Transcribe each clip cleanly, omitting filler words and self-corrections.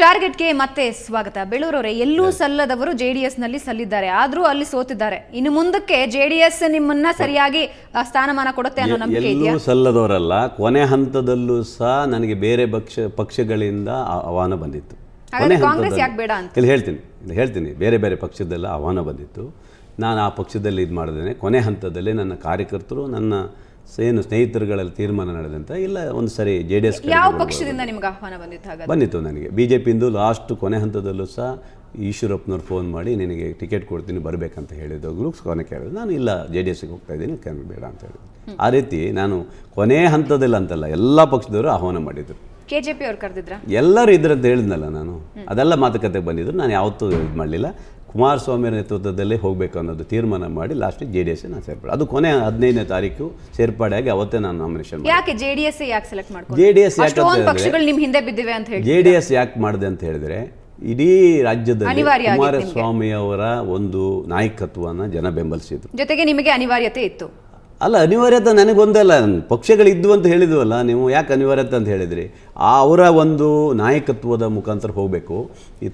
ಟಾರ್ಗೆಟ್ಗೆ ಮತ್ತೆ ಸ್ವಾಗತ. ಬೇಳೂರವರೇ, ಎಲ್ಲೂ ಸಲ್ಲದವರು ಜೆಡಿಎಸ್ ನಲ್ಲಿ ಸಲ್ಲಿದ್ದಾರೆ, ಆದ್ರೂ ಅಲ್ಲಿ ಸೋತಿದ್ದಾರೆ. ಇನ್ನು ಮುಂದಕ್ಕೆ ಜೆಡಿಎಸ್ ನಿಮ್ಮನ್ನ ಸರಿಯಾಗಿ ಸ್ಥಾನಮಾನ ಕೊಡುತ್ತೆ ಅನ್ನೋ ನಂಬಿಕೆ ಇದೆಯಾ? ಎಲ್ಲೂ ಸಲ್ಲದವರಲ್ಲ, ಕೊನೆ ಹಂತದಲ್ಲೂ ಸಹ ನನಗೆ ಬೇರೆ ಪಕ್ಷಗಳಿಂದ ಆಹ್ವಾನ ಬಂದಿತ್ತು. ಕಾಂಗ್ರೆಸ್ ಯಾಕೆ ಬೇಡ ಅಂತ ಇಲ್ಲಿ ಹೇಳ್ತೀನಿ ಬೇರೆ ಬೇರೆ ಪಕ್ಷದಲ್ಲ ಆಹ್ವಾನ ಬಂದಿತ್ತು. ನಾನು ಆ ಪಕ್ಷದಲ್ಲಿ ಇದು ಮಾಡಿದ್ದೇನೆ. ಕೊನೆ ಹಂತದಲ್ಲಿ ನನ್ನ ಕಾರ್ಯಕರ್ತರು, ನನ್ನ ಸ್ನೇಹಿತರುಗಳಲ್ಲಿ ತೀರ್ಮಾನ ನಡೆದಂತ ಇಲ್ಲ ಒಂದು ಸರಿ JDS ಯಾವ ಪಕ್ಷದಿಂದ ನಿಮ್ಗೆ ಆಹ್ವಾನ ಬಂದಿತ್ತು. ನನಗೆ BJPಯಿಂದ ಲಾಸ್ಟ್ ಕೊನೆ ಹಂತದಲ್ಲೂ ಸಹ ಈಶ್ವರಪ್ಪನವ್ರು ಫೋನ್ ಮಾಡಿ ನಿನಗೆ ಟಿಕೆಟ್ ಕೊಡ್ತೀನಿ ಬರಬೇಕಂತ ಹೇಳಿದವರು ಕೊನೆ ಕೇಳಿದ್ರು. ನಾನು ಇಲ್ಲ JDSಗೆ ಹೋಗ್ತಾ ಇದ್ದೀನಿ, ಬೇಡ ಅಂತ ಹೇಳಿದೆ. ಆ ರೀತಿ ನಾನು ಕೊನೆ ಹಂತದಲ್ಲಿ ಅಂತಲ್ಲ, ಎಲ್ಲ ಪಕ್ಷದವರು ಆಹ್ವಾನ ಮಾಡಿದರು. KJP ಅವ್ರು ಕರೆದಿದ್ರ? ಎಲ್ಲರೂ ಇದ್ರಂತ ಹೇಳಿದ್ನಲ್ಲ ನಾನು, ಅದೆಲ್ಲ ಮಾತುಕತೆಗೆ ಬಂದಿದ್ರು. ನಾನು ಯಾವತ್ತೂ ಇದು ಮಾಡಲಿಲ್ಲ. ಕುಮಾರಸ್ವಾಮಿ ನೇತೃತ್ವದಲ್ಲೇ ಹೋಗಬೇಕು ಅನ್ನೋದು ತೀರ್ಮಾನ ಮಾಡಿ ಲಾಸ್ಟಿಗೆ JDS ನಾನು ಸೇರ್ಪಡೆ. ಅದು ಕೊನೆ 15ನೇ ತಾರೀಕು ಸೇರ್ಪಡೆಯಾಗಿ ಅವತ್ತೇ ನಾನು ನಾಮಿನೇಷನ್ ಮಾಡಿದೆ. ಯಾಕೆ JDS ಯಾಕೆ ಸೆಲೆಕ್ಟ್ ಮಾಡ್ಕೊಂಡ್ರಿ? JDS ಪಕ್ಷಗಳು ನಿಮ್ಮ ಹಿಂದೆ ಬಿದ್ದಿವೆ ಅಂತ ಹೇಳಿ JDS ಯಾಕೆ ಮಾಡಿದೆ ಅಂತ ಹೇಳಿದ್ರೆ, ಇಡೀ ರಾಜ್ಯದಲ್ಲಿ ಕುಮಾರಸ್ವಾಮಿ ಅವರ ಒಂದು ನಾಯಕತ್ವನ ಜನ ಬೆಂಬಲಿಸಿದ್ರು. ಜೊತೆಗೆ ನಿಮಗೆ ಅನಿವಾರ್ಯತೆ ಇತ್ತು. ಅಲ್ಲ, ಅನಿವಾರ್ಯತೆ ನನಗೊಂದಲ್ಲ, ಪಕ್ಷಗಳಿದ್ದು ಅಂತ ಹೇಳಿದ್ವಲ್ಲ ನೀವು. ಯಾಕೆ ಅನಿವಾರ್ಯತೆ ಅಂತ ಹೇಳಿದ್ರಿ? ಅವರ ಒಂದು ನಾಯಕತ್ವದ ಮುಖಾಂತರ ಹೋಗಬೇಕು. ಈ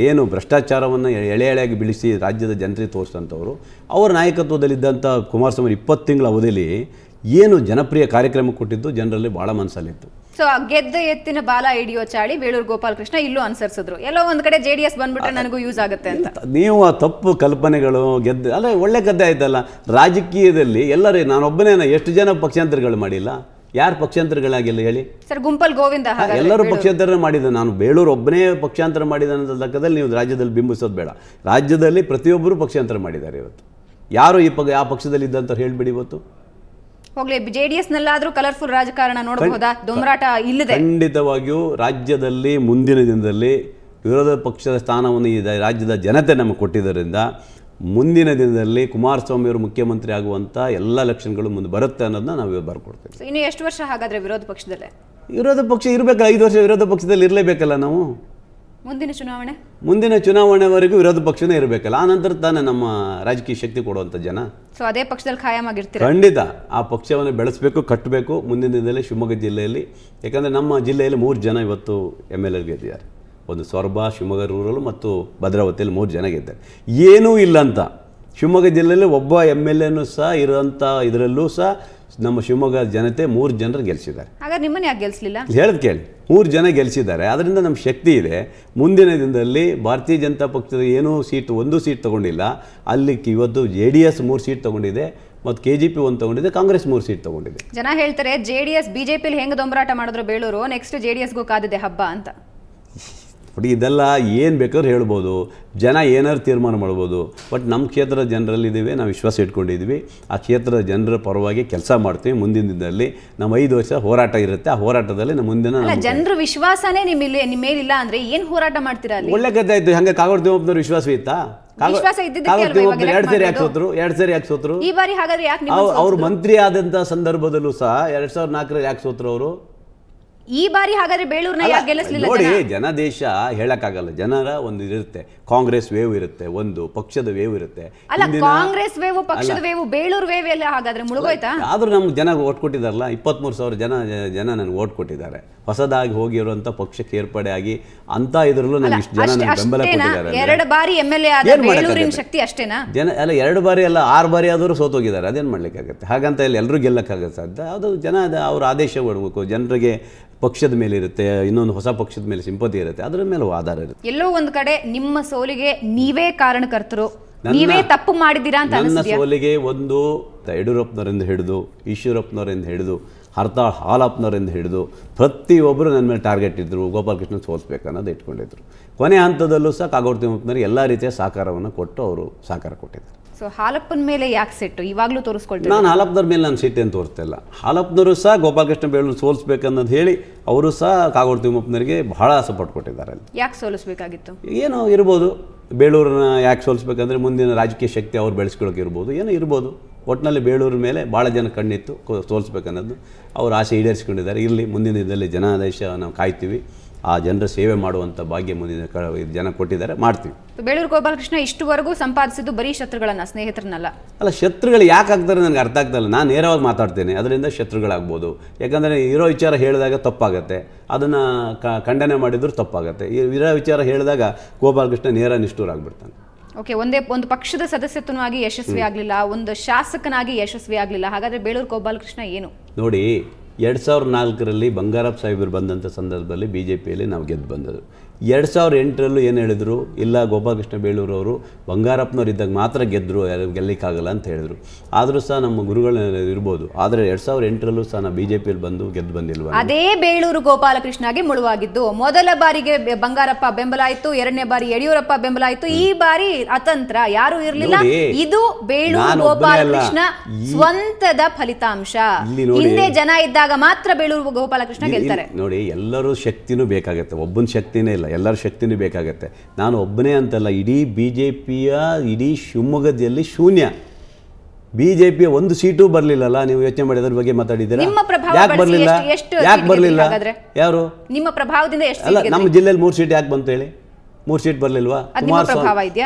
ಏನು ಭ್ರಷ್ಟಾಚಾರವನ್ನು ಎಳೆಯಾಗಿ ಬಿಳಿಸಿ ರಾಜ್ಯದ ಜನರಿಗೆ ತೋರಿಸಿದಂಥವ್ರು, ಅವರ ನಾಯಕತ್ವದಲ್ಲಿದ್ದಂಥ ಕುಮಾರಸ್ವಾಮಿ 20 ತಿಂಗಳ ಅವಧಿಯಲ್ಲಿ ಏನು ಜನಪ್ರಿಯ ಕಾರ್ಯಕ್ರಮ ಕೊಟ್ಟಿದ್ದು ಜನರಲ್ಲಿ ಭಾಳ ಮನಸ್ಸಲ್ಲಿತ್ತು. ಸೊ ಗೆದ್ದ ಎತ್ತಿನ ಬಾಲ ಹಿಡಿಯೋ ಚಾಳಿ ಬೇಳೂರು ಗೋಪಾಲಕೃಷ್ಣ ಇಲ್ಲೂ ಅನುಸರಿಸಿದ್ರು. ಎಲ್ಲೋ ಒಂದ್ ಕಡೆ JDS ಬಂದ್ಬಿಟ್ರೆ ನನಗೂ ಯೂಸ್ ಆಗುತ್ತೆ ಅಂತ. ನೀವು ಆ ತಪ್ಪು ಕಲ್ಪನೆಗಳು ಅಲ್ಲ, ಒಳ್ಳೆ ಕಥೆ ಆಯ್ತಲ್ಲ. ರಾಜಕೀಯದಲ್ಲಿ ಎಲ್ಲರೂ, ನಾನೊಬ್ಬನೇ, ಎಷ್ಟು ಜನ ಪಕ್ಷಾಂತರಗಳು ಮಾಡಿಲ್ಲ? ಯಾರು ಪಕ್ಷಾಂತರಗಳಾಗಿಲ್ಲ ಹೇಳಿ ಸರ್? ಗುಂಪಲ್ ಗೋವಿಂದ ಎಲ್ಲರೂ ಪಕ್ಷಾಂತರ ಮಾಡಿದ. ನಾನು ಬೇಳೂರು ಒಬ್ಬನೇ ಪಕ್ಷಾಂತರ ಮಾಡಿದ ಅನ್ನೋ ಲೆಕ್ಕದಲ್ಲಿ ನೀವು ರಾಜ್ಯದಲ್ಲಿ ಬಿಂಬಿಸೋದು ಬೇಡ. ರಾಜ್ಯದಲ್ಲಿ ಪ್ರತಿಯೊಬ್ಬರು ಪಕ್ಷಾಂತರ ಮಾಡಿದ್ದಾರೆ. ಇವತ್ತು ಯಾರು ಆ ಪಕ್ಷದಲ್ಲಿ ಇದ್ದಂತ ಹೇಳ್ಬಿಡಿ. ಇವತ್ತು ಹೋಗ್ಲಿ, JDS ನಲ್ಲಾದ್ರೂ ಕಲರ್ಫುಲ್ ರಾಜಕಾರಣ ನೋಡಬಹುದಾ? ದೊಂಬರಾಟ ಇಲ್ಲದೆ ಖಂಡಿತವಾಗಿಯೂ ರಾಜ್ಯದಲ್ಲಿ ಮುಂದಿನ ದಿನದಲ್ಲಿ ವಿರೋಧ ಪಕ್ಷದ ಸ್ಥಾನವನ್ನು ಈ ರಾಜ್ಯದ ಜನತೆ ನಮಗೆ ಕೊಟ್ಟಿದ್ದರಿಂದ ಮುಂದಿನ ದಿನದಲ್ಲಿ ಕುಮಾರಸ್ವಾಮಿ ಅವರು ಮುಖ್ಯಮಂತ್ರಿ ಆಗುವಂಥ ಎಲ್ಲ ಲಕ್ಷಣಗಳು ಮುಂದೆ ಬರುತ್ತೆ ಅನ್ನೋದನ್ನ ನಾವು ಬರ್ಕೊಡ್ತೇವೆ. ಇನ್ನು ಎಷ್ಟು ವರ್ಷ ಹಾಗಾದ್ರೆ ವಿರೋಧ ಪಕ್ಷದಲ್ಲೇ? ವಿರೋಧ ಪಕ್ಷ ಇರಬೇಕಲ್ಲ, 5 ವರ್ಷ ವಿರೋಧ ಪಕ್ಷದಲ್ಲಿ ಇರಲೇಬೇಕಲ್ಲ ನಾವು. ಮುಂದಿನ ಚುನಾವಣೆವರೆಗೂ ವಿರೋಧ ಪಕ್ಷನೇ ಇರಬೇಕಲ್ಲ. ಆ ನಂತರ ತಾನೇ ನಮ್ಮ ರಾಜಕೀಯ ಶಕ್ತಿ ಕೊಡುವಂಥ ಜನ. ಸೊ ಅದೇ ಪಕ್ಷದಲ್ಲಿ ಖಾಯಂ ಆಗಿರ್ತೀರ? ಖಂಡಿತ ಆ ಪಕ್ಷವನ್ನು ಬೆಳೆಸಬೇಕು, ಕಟ್ಟಬೇಕು. ಮುಂದಿನ ದಿನದಲ್ಲಿ ಶಿವಮೊಗ್ಗ ಜಿಲ್ಲೆಯಲ್ಲಿ, ಯಾಕಂದರೆ ನಮ್ಮ ಜಿಲ್ಲೆಯಲ್ಲಿ 3 ಜನ ಇವತ್ತು MLA ಗೆದ್ದಿದ್ದಾರೆ. ಒಂದು ಸೊರಬ, ಶಿವಮೊಗ್ಗ ರೂರಲ್ ಮತ್ತು ಭದ್ರಾವತಿಯಲ್ಲಿ 3 ಜನ ಗೆದ್ದಾರೆ. ಏನೂ ಇಲ್ಲ ಅಂತ ಶಿವಮೊಗ್ಗ ಜಿಲ್ಲೆಯಲ್ಲಿ ಒಬ್ಬ MLAನೂ ಸಹ ಇರೋಂಥ ಇದರಲ್ಲೂ ಸಹ ನಮ್ಮ ಶಿವಮೊಗ್ಗ ಜನತೆ 3 ಜನರು ಗೆಲ್ಲಿಸಿದ್ದಾರೆ. ಹಾಗಾದ್ರೆ ನಿಮ್ಮನ್ನು ಯಾಕೆ ಗೆಲ್ಲಿಸಲಿಲ್ಲ? ಹೇಳೋದು ಕೇಳಿ, 3 ಜನ ಗೆಲ್ಲಿಸಿದ್ದಾರೆ. ಅದರಿಂದ ನಮ್ಮ ಶಕ್ತಿ ಇದೆ. ಮುಂದಿನ ದಿನದಲ್ಲಿ ಭಾರತೀಯ ಜನತಾ ಪಕ್ಷದ ಏನೂ ಒಂದು ಸೀಟ್ ತೊಗೊಂಡಿಲ್ಲ. ಅಲ್ಲಿ ಇವತ್ತು JDS 3 ಸೀಟ್ ತೊಗೊಂಡಿದೆ ಮತ್ತು KJP 1 ತೊಗೊಂಡಿದೆ, ಕಾಂಗ್ರೆಸ್ 3 ಸೀಟ್ ತೊಗೊಂಡಿದೆ. ಜನ ಹೇಳ್ತಾರೆ JDS BJPಲಿ ಹೆಂಗೆ ದೊಂಬರಾಟ ಮಾಡಿದ್ರು ಬೇಳೂರು, ನೆಕ್ಸ್ಟ್ JDSಗೂ ಕಾದಿದೆ ಹಬ್ಬ ಅಂತ. ಬಟ್ ಇದೆಲ್ಲ ಏನು ಬೇಕಾದ್ರೂ ಹೇಳ್ಬೋದು, ಜನ ಏನಾದ್ರು ತೀರ್ಮಾನ ಮಾಡ್ಬೋದು. ಬಟ್ ನಮ್ಮ ಕ್ಷೇತ್ರದ ಜನರಲ್ಲಿದ್ದೀವಿ, ನಾವು ವಿಶ್ವಾಸ ಇಟ್ಕೊಂಡಿದ್ದೀವಿ. ಆ ಕ್ಷೇತ್ರದ ಜನರ ಪರವಾಗಿ ಕೆಲಸ ಮಾಡ್ತೀವಿ. ಮುಂದಿನ ದಿನದಲ್ಲಿ ನಮ್ಮ 5 ವರ್ಷ ಹೋರಾಟ ಇರುತ್ತೆ. ಆ ಹೋರಾಟದಲ್ಲಿ ನಮ್ಮ ಮುಂದಿನ ಜನರ ವಿಶ್ವಾಸನೇ ನಿಮ್ಮ ಮೇಲಿಲ್ಲ ಅಂದ್ರೆ ಏನು ಹೋರಾಟ ಮಾಡ್ತೀರಾ? ಒಳ್ಳೆ ಕಥೆ ಆಯ್ತು. ಹಂಗೆ ಕಾಗೋಡು ತಿಮ್ಮಪ್ಪನವ್ರ ವಿಶ್ವಾಸ ಇತ್ತಾ? 2 ಸರಿ ಯಾಕೆ ಸೋತರು? ಈ ಬಾರಿ ಹಾಗಾದ್ರೆ ಯಾಕೆ ಅವ್ರು ಮಂತ್ರಿ ಆದಂಥ ಸಂದರ್ಭದಲ್ಲೂ ಸಹ 2004ರಲ್ಲಿ ಯಾಕೆ ಸೋತರು ಅವರು? ಈ ಬಾರಿ ಹಾಗಾದ್ರೆ ಬೇಳೂರ್ನ ಯಾಕೆ ಗೆಲ್ಲಿಸಲಿಲ್ಲ? ನೋಡಿ, ಜನದೇಶ ಹೇಳಕ್ಕಾಗಲ್ಲ. ಜನರ ಒಂದು ಇರುತ್ತೆ, ಕಾಂಗ್ರೆಸ್ ವೇವ್ ಇರುತ್ತೆ, ಒಂದು ಪಕ್ಷದ ವೇವ್ ಇರುತ್ತೆ. ಅಲ್ಲ, ಕಾಂಗ್ರೆಸ್ ವೇವ್, ಪಕ್ಷದ ವೇವ್, ಬೇಳೂರು ವೇವ್ ಎಲ್ಲ ಹಾಗಾದ್ರೆ ಮುಳುಗೋಯ್ತಾ? ಆದ್ರೂ ನಮ್ಗೆ ಜನ ಓಟ್ ಕೊಟ್ಟಿದಾರಲ್ಲ, 23,000 ಜನ ನನಗೆ ಓಟ್ ಕೊಟ್ಟಿದ್ದಾರೆ. ಹೊಸದಾಗಿ ಹೋಗಿರುವಂತ ಪಕ್ಷಕ್ಕೆ ಏರ್ಪಡೆ ಆಗಿ ಅಂತ ಇದ್ರಲ್ಲೂ ನನಗೆ ಇಷ್ಟು ಜನ ಬೆಂಬಲ ಕೊಟ್ಟಿದ್ದಾರೆ. 2 ಬಾರಿ MLA ಆದ ಬೇಳೂರಿನ ಶಕ್ತಿ ಅಷ್ಟೇನಾ? ಜನ ಅಲ್ಲ, 2 ಬಾರಿ ಅಲ್ಲ, 6 ಬಾರಿ ಆದರೂ ಸೋತೋಗಿದ್ದಾರೆ. ಅದೇನು ಮಾಡ್ಲಿಕ್ಕಾಗತ್ತೆ? ಹಾಗಂತ ಇಲ್ಲಿ ಎಲ್ಲರೂ ಗೆಲ್ಲಕ್ಕಾಗತ್ತೆ ಸಾಧ್ಯ? ಅದು ಜನ ಅವ್ರ ಆದೇಶ ಕೊಡಬೇಕು. ಜನರಿಗೆ ಪಕ್ಷದ ಮೇಲೆ ಇರುತ್ತೆ, ಇನ್ನೊಂದು ಹೊಸ ಪಕ್ಷದ ಮೇಲೆ ಸಿಂಪತಿ ಇರುತ್ತೆ, ಅದರ ಮೇಲೆ ಆಧಾರ ಇರುತ್ತೆ. ಎಲ್ಲೋ ಒಂದು ಕಡೆ ನಿಮ್ಮ ಸೋಲಿಗೆ ನೀವೇ ಕಾರಣಕರ್ತರು, ನೀವೇ ತಪ್ಪು ಮಾಡಿದ್ದೀರಾ ಅಂತ ನನ್ನ ಸೋಲಿಗೆ ಒಂದು ಯಡಿಯೂರಪ್ಪನವರಿಂದ ಹಿಡಿದು, ಈಶ್ವರಪ್ಪನವರಿಂದ ಹಿಡಿದು, ಹರ್ತಾಳ್ ಹಾಲಪ್ಪನವರಿಂದ ಹಿಡಿದು ಪ್ರತಿಯೊಬ್ಬರು ನನ್ನ ಮೇಲೆ ಟಾರ್ಗೆಟ್ ಇದ್ದರು. ಗೋಪಾಲಕೃಷ್ಣ ಸೋಲಿಸ್ಬೇಕು ಅನ್ನೋದು ಇಟ್ಕೊಂಡಿದ್ರು. ಕೊನೆ ಹಂತದಲ್ಲೂ ಸಹ ಕಾಗೋಡು ತಿಮ್ಮಪ್ಪನವರಿಗೆ ಎಲ್ಲ ರೀತಿಯ ಸಹಕಾರವನ್ನು ಕೊಟ್ಟು ಅವರು ಸಹಕಾರ ಕೊಟ್ಟಿದ್ದಾರೆ. ಸೊ ಹಾಲಪ್ಪನ ಮೇಲೆ ಯಾಕೆ ಸಿಟ್ಟು ಇವಾಗಲೂ ತೋರಿಸ್ಕೊಳ್ತೀನಿ? ನಾನು ಹಾಲಪ್ಪನವ್ರ ಮೇಲೆ ನಾನು ಸಿಟ್ಟೇನು ತೋರಿಸ್ತಿಲ್ಲ. ಹಾಲಪ್ಪನವರು ಸಹ ಗೋಪಾಲಕೃಷ್ಣ ಬೇಳೂರು ಸೋಲಿಸ್ಬೇಕನ್ನೋದು ಹೇಳಿ ಅವರು ಸಹ ಕಾಗೋಡು ತಿಮ್ಮಪ್ಪನವರಿಗೆ ಬಹಳ ಸಪೋರ್ಟ್ ಕೊಟ್ಟಿದ್ದಾರೆ. ಯಾಕೆ ಸೋಲಿಸ್ಬೇಕಾಗಿತ್ತು? ಏನೋ ಇರ್ಬೋದು, ಬೇಳೂರನ್ನ ಯಾಕೆ ಸೋಲಿಸ್ಬೇಕಂದ್ರೆ ಮುಂದಿನ ರಾಜಕೀಯ ಶಕ್ತಿ ಅವ್ರು ಬೆಳೆಸ್ಕೊಳ್ಳೋಕೆ ಇರ್ಬೋದು, ಏನೋ ಇರ್ಬೋದು. ಒಟ್ಟಿನಲ್ಲಿ ಬೇಳೂರು ಮೇಲೆ ಭಾಳ ಜನ ಕಣ್ಣಿತ್ತು ಸೋಲಿಸ್ಬೇಕನ್ನೋದು. ಅವ್ರ ಆಸೆ ಈಡೇರಿಸ್ಕೊಂಡಿದ್ದಾರೆ. ಇರಲಿ, ಮುಂದಿನ ದಿನದಲ್ಲಿ ಜನಾದೇಶ ನಾವು ಕಾಯ್ತೀವಿ. ಆ ಜನರ ಸೇವೆ ಮಾಡುವಂಥ ಭಾಗ್ಯ ಮುಂದಿನ ಜನ ಕೊಟ್ಟಿದ್ದಾರೆ, ಮಾಡ್ತೀವಿ. ಬೇಳೂರು ಗೋಪಾಲಕೃಷ್ಣ ಇಷ್ಟುವರೆಗೂ ಸಂಪಾದಿಸಿದ್ದು ಬರೀ ಶತ್ರುಗಳನ್ನ, ಸ್ನೇಹಿತರನ್ನಲ್ಲ. ಅಲ್ಲ, ಶತ್ರುಗಳು ಯಾಕೆ ಆಗ್ತಾರೆ ನನಗೆ ಅರ್ಥ ಆಗ್ತಾಯಿಲ್ಲ. ನಾನು ನೇರವಾಗಿ ಮಾತಾಡ್ತೇನೆ, ಅದರಿಂದ ಶತ್ರುಗಳಾಗ್ಬೋದು. ಯಾಕಂದರೆ ಇರೋ ವಿಚಾರ ಹೇಳಿದಾಗ ತಪ್ಪಾಗತ್ತೆ, ಅದನ್ನು ಖಂಡನೆ ಮಾಡಿದ್ರು ತಪ್ಪಾಗತ್ತೆ. ಇರೋ ವಿಚಾರ ಹೇಳಿದಾಗ ಗೋಪಾಲಕೃಷ್ಣ ನೇರ ನಿಷ್ಠೂರಾಗ್ಬಿಡ್ತಾನೆ. ಓಕೆ, ಒಂದು ಪಕ್ಷದ ಸದಸ್ಯತ್ವನಾಗಿ ಯಶಸ್ವಿ ಆಗಲಿಲ್ಲ, ಒಂದು ಶಾಸಕನಾಗಿ ಯಶಸ್ವಿ ಆಗಲಿಲ್ಲ. ಹಾಗಾದರೆ ಬೇಳೂರು ಗೋಪಾಲಕೃಷ್ಣ ಏನು? ನೋಡಿ, 2004ರಲ್ಲಿ ಬಂಗಾರಪ್ಪ ಸಾಹೇಬರು ಬಂದಂಥ ಸಂದರ್ಭದಲ್ಲಿ BJPಯಲ್ಲಿ ನಾವು ಗೆದ್ದು ಬಂದದ್ದು. 2008ರಲ್ಲೂ ಏನು ಹೇಳಿದರು, ಇಲ್ಲ ಗೋಪಾಲಕೃಷ್ಣ ಬೇಳೂರವರು ಬಂಗಾರಪ್ಪನವ್ರು ಇದ್ದಾಗ ಮಾತ್ರ ಗೆದ್ದರು, ಗೆಲ್ಲಿಕ್ಕಾಗಲ್ಲ ಅಂತ ಹೇಳಿದರು. ಆದರೂ ಸಹ ನಮ್ಮ ಗುರುಗಳು ಇರ್ಬೋದು, ಆದರೆ 2008ರಲ್ಲೂ ಸಹ ನಾವು BJPಯಲ್ಲಿ ಬಂದು ಗೆದ್ದು ಬಂದಿಲ್ವ? ಅದೇ ಬೇಳೂರು ಗೋಪಾಲಕೃಷ್ಣಗೆ ಮುಳುವಾಗಿದ್ದು. ಮೊದಲ ಬಾರಿಗೆ ಬಂಗಾರಪ್ಪ ಬೆಂಬಲ ಆಯಿತು, ಎರಡನೇ ಬಾರಿ ಯಡಿಯೂರಪ್ಪ ಬೆಂಬಲ ಆಯಿತು, ಈ ಬಾರಿ ಅತಂತ್ರ ಯಾರು ಇರಲಿಲ್ಲ. ಇದು ಬೇಳೂರು ಗೋಪಾಲಕೃಷ್ಣ ಸ್ವಂತದ ಫಲಿತಾಂಶ. ಹಿಂದೆ ಜನ ಇದ್ದಾಗ ಮಾತ್ರ ಬೇಳೂರು ಗೋಪಾಲಕೃಷ್ಣ ಗೆಲ್ತಾರೆ. ನೋಡಿ, ಎಲ್ಲರೂ ಶಕ್ತಿನೂ ಬೇಕಾಗತ್ತೆ, ಒಬ್ಬನ ಶಕ್ತಿನೇ ಇಲ್ಲ, ಎಲ್ಲರ ಶಕ್ತಿನೂ ಬೇಕಾಗತ್ತೆ. ನಾನು ಒಬ್ಬನೇ ಅಂತಲ್ಲ, ಇಡೀ BJPಯ ಇಡೀ ಶಿವಮೊಗ್ಗದಲ್ಲಿ ಶೂನ್ಯ. BJPಯ ಒಂದು ಸೀಟು ಬರಲಿಲ್ಲಲ್ಲ. ನೀವು ಯೋಚನೆ ಮಾಡಿ ಅದ್ರ ಬಗ್ಗೆ ಮಾತಾಡಿದ್ದೀರಾ? ಯಾಕೆ ಬರಲಿಲ್ಲ? ಯಾಕೆ ಬರಲಿಲ್ಲ? ಯಾರು ನಿಮ್ಮ ಪ್ರಭಾವದಿಂದ? ಅಲ್ಲ, ನಮ್ಮ ಜಿಲ್ಲೆಯಲ್ಲಿ 3 ಸೀಟ್ ಯಾಕೆ ಬಂತು ಹೇಳಿ? 3 ಸೀಟ್ ಬರಲಿಲ್ವಾ?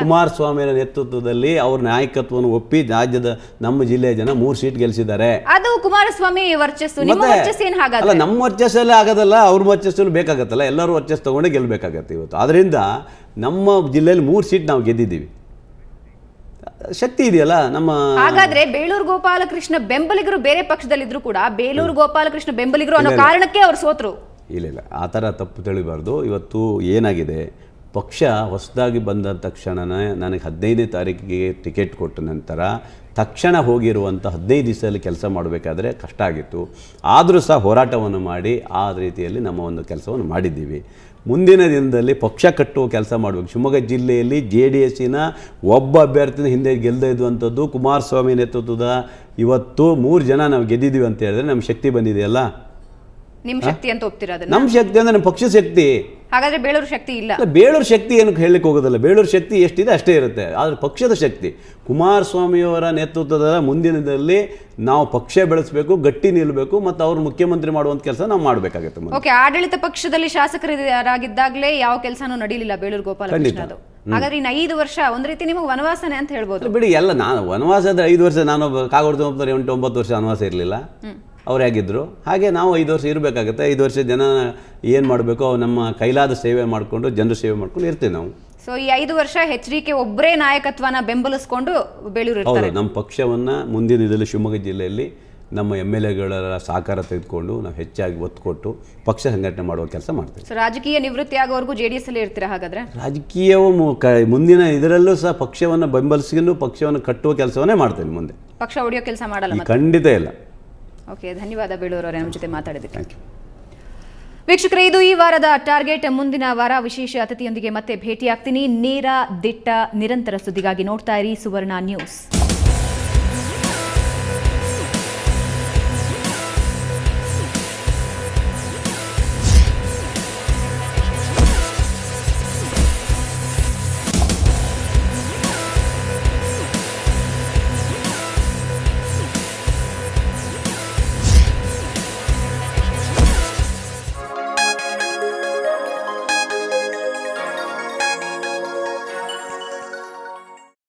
ಕುಮಾರಸ್ವಾಮಿ ನೇತೃತ್ವದಲ್ಲಿ ಅವ್ರ ನಾಯಕತ್ವವನ್ನು ಒಪ್ಪಿ ರಾಜ್ಯದ ನಮ್ಮ ಜಿಲ್ಲೆಯ ಜನ 3 ಸೀಟ್ ಗೆಲ್ಲಿಸಿದ್ದಾರೆ. ಅದು ಕುಮಾರಸ್ವಾಮಿ ವರ್ಚಸ್ಸು. ನಿಮ್ಮ ವರ್ಚಸ್ಸು ಏನು? ಅಲ್ಲ, ನಮ್ಮ ವರ್ಚಸ್ಸೆಲ್ಲ ಆಗೋದಲ್ಲ, ಅವ್ರ ವರ್ಚಸ್ಸು ಬೇಕಾಗತ್ತಲ್ಲ. ಎಲ್ಲರೂ ವರ್ಚಸ್ಸು ತಗೊಂಡೇ ಗೆಲ್ಲಬೇಕಾಗತ್ತೆ ಇವತ್ತು. ಅದರಿಂದ ನಮ್ಮ ಜಿಲ್ಲೆಯಲ್ಲಿ 3 ಸೀಟ್ ನಾವು ಗೆದ್ದಿದ್ದೀವಿ. ಶಕ್ತಿ ಇದೆಯಲ್ಲ ನಮ್ಮ. ಹಾಗಾದ್ರೆ ಬೇಳೂರು ಗೋಪಾಲಕೃಷ್ಣ ಬೆಂಬಲಿಗರು ಬೇರೆ ಪಕ್ಷದಲ್ಲಿದ್ರು ಕೂಡ ಬೇಳೂರು ಗೋಪಾಲಕೃಷ್ಣ ಬೆಂಬಲಿಗರು ಅನ್ನೋ ಕಾರಣಕ್ಕೆ ಅವ್ರು ಸೋತರು. ಇಲ್ಲ, ಆ ಥರ ತಪ್ಪು ತಿಳಿಬಾರ್ದು. ಇವತ್ತು ಏನಾಗಿದೆ, ಪಕ್ಷ ಹೊಸದಾಗಿ ಬಂದ ತಕ್ಷಣನೇ ನನಗೆ 15ನೇ ತಾರೀಕಿಗೆ ಟಿಕೆಟ್ ಕೊಟ್ಟ ನಂತರ ತಕ್ಷಣ ಹೋಗಿರುವಂಥ 15 ದಿವಸದಲ್ಲಿ ಕೆಲಸ ಮಾಡಬೇಕಾದ್ರೆ ಕಷ್ಟ ಆಗಿತ್ತು. ಆದರೂ ಸಹ ಹೋರಾಟವನ್ನು ಮಾಡಿ ಆ ರೀತಿಯಲ್ಲಿ ನಮ್ಮ ಒಂದು ಕೆಲಸವನ್ನು ಮಾಡಿದ್ದೀವಿ. ಮುಂದಿನ ದಿನದಲ್ಲಿ ಪಕ್ಷ ಕಟ್ಟುವ ಕೆಲಸ ಮಾಡಬೇಕು. ಶಿವಮೊಗ್ಗ ಜಿಲ್ಲೆಯಲ್ಲಿ JDSನ ಒಬ್ಬ ಅಭ್ಯರ್ಥಿನ ಹಿಂದೆ ಗೆಲ್ಲದೇ ಇದ್ದಂಥದ್ದು ಕುಮಾರಸ್ವಾಮಿ ನೇತೃತ್ವದ ಇವತ್ತು 3 ಜನ ನಾವು ಗೆದ್ದಿದ್ದೀವಿ ಅಂತ ಹೇಳಿದ್ರೆ ನಮ್ಮ ಶಕ್ತಿ ಬಂದಿದೆಯಲ್ಲ. ನಿಮ್ಮ ಶಕ್ತಿ ಅಂತ ಒಪ್ತೀರಾ? ನಮ್ಮ ಶಕ್ತಿ ಅಂದರೆ ನಮ್ಮ ಪಕ್ಷ ಶಕ್ತಿ. ಹಾಗಾದ್ರೆ ಬೇಳೂರು ಶಕ್ತಿ ಇಲ್ಲ. ಬೇಳೂರು ಶಕ್ತಿ ಏನಕ್ಕೆ ಹೇಳಲಿಕ್ಕೆ ಹೋಗೋದಿಲ್ಲ. ಬೇಳೂರು ಶಕ್ತಿ ಎಷ್ಟಿದೆ ಅಷ್ಟೇ ಇರುತ್ತೆ. ಆದರೆ ಪಕ್ಷದ ಶಕ್ತಿ ಕುಮಾರಸ್ವಾಮಿಯವರ ನೇತೃತ್ವದ ಮುಂದಿನದಲ್ಲಿ ನಾವು ಪಕ್ಷ ಬೆಳೆಸಬೇಕು, ಗಟ್ಟಿ ನಿಲ್ಲಬೇಕು, ಮತ್ತು ಅವರು ಮುಖ್ಯಮಂತ್ರಿ ಮಾಡುವಂಥ ಕೆಲಸ ನಾವು ಮಾಡಬೇಕಾಗುತ್ತೆ. ಓಕೆ, ಆಡಳಿತ ಪಕ್ಷದಲ್ಲಿ ಶಾಸಕರಾಗಿದ್ದಾಗಲೇ ಯಾವ ಕೆಲಸನೂ ನಡೀಲಿಲ್ಲ ಬೇಳೂರು ಗೋಪಾಲಕೃಷ್ಣ. ಹಾಗಾದ್ರೆ ಇನ್ನು 5 ವರ್ಷ ಒಂದು ರೀತಿ ನಿಮಗೆ ವನವಾಸನೆ ಅಂತ ಹೇಳ್ಬೋದು. ಬಿಡಿ, ಎಲ್ಲ ನಾನು ವನವಾಸದ 5 ವರ್ಷ, ನಾನು ಕಾಗೋಡು 9 ವರ್ಷ ವನವಾಸ ಇರಲಿಲ್ಲ. ಅವ್ರು ಹೇಗಿದ್ರು ಹಾಗೆ ನಾವು 5 ವರ್ಷ ಇರಬೇಕಾಗುತ್ತೆ. 5 ವರ್ಷ ಜನ ಏನು ಮಾಡಬೇಕು, ನಮ್ಮ ಕೈಲಾದ ಸೇವೆ ಮಾಡಿಕೊಂಡು ಜನರ ಸೇವೆ ಮಾಡ್ಕೊಂಡು ಇರ್ತೀವಿ ನಾವು. ಸೊ ಈ 5 ವರ್ಷ HDK ಒಬ್ಬರೇ ನಾಯಕತ್ವನ ಬೆಂಬಲಿಸ್ಕೊಂಡು ಬೇಳೂರು ಇರ್ತಾರೆ. ಹೌದು, ನಮ್ಮ ಪಕ್ಷವನ್ನು ಮುಂದಿನ ದಿನದಲ್ಲಿ ಶಿವಮೊಗ್ಗ ಜಿಲ್ಲೆಯಲ್ಲಿ ನಮ್ಮ MLAಗಳ ಸಹಕಾರ ತೆಗೆದುಕೊಂಡು ನಾವು ಹೆಚ್ಚಾಗಿ ಒತ್ತು ಕೊಟ್ಟು ಪಕ್ಷ ಸಂಘಟನೆ ಮಾಡುವ ಕೆಲಸ ಮಾಡ್ತೀವಿ. ಸೊ ರಾಜಕೀಯ ನಿವೃತ್ತಿ ಆಗೋವರೆಗೂ JDS ಅಲ್ಲಿ ಇರ್ತೀರಾ? ಹಾಗಾದ್ರೆ ರಾಜಕೀಯವು ಮುಂದಿನ ಇದರಲ್ಲೂ ಸಹ ಪಕ್ಷವನ್ನು ಬೆಂಬಲಿಸಿಕೊಂಡು ಪಕ್ಷವನ್ನು ಕಟ್ಟುವ ಕೆಲಸವನ್ನೇ ಮಾಡ್ತೇನೆ. ಮುಂದೆ ಪಕ್ಷ ಹೊಡೆಯೋ ಕೆಲಸ ಮಾಡಲ್ಲ? ಖಂಡಿತ ಇಲ್ಲ. ಓಕೆ, ಧನ್ಯವಾದ ಬೇಳೂರು ಅವರೇ ನಮ್ಮ ಜೊತೆ ಮಾತಾಡಿದ್ದಕ್ಕೆ. ವೀಕ್ಷಕರೇ, ಇದು ಈ ವಾರದ ಟಾರ್ಗೆಟ್. ಮುಂದಿನ ವಾರ ವಿಶೇಷ ಅತಿಥಿಯೊಂದಿಗೆ ಮತ್ತೆ ಭೇಟಿಯಾಗ್ತೀನಿ. ನೇರ, ದಿಟ್ಟ, ನಿರಂತರ ಸುದ್ದಿಗಾಗಿ ನೋಡ್ತಾ ಇರಿ ಸುವರ್ಣ ನ್ಯೂಸ್.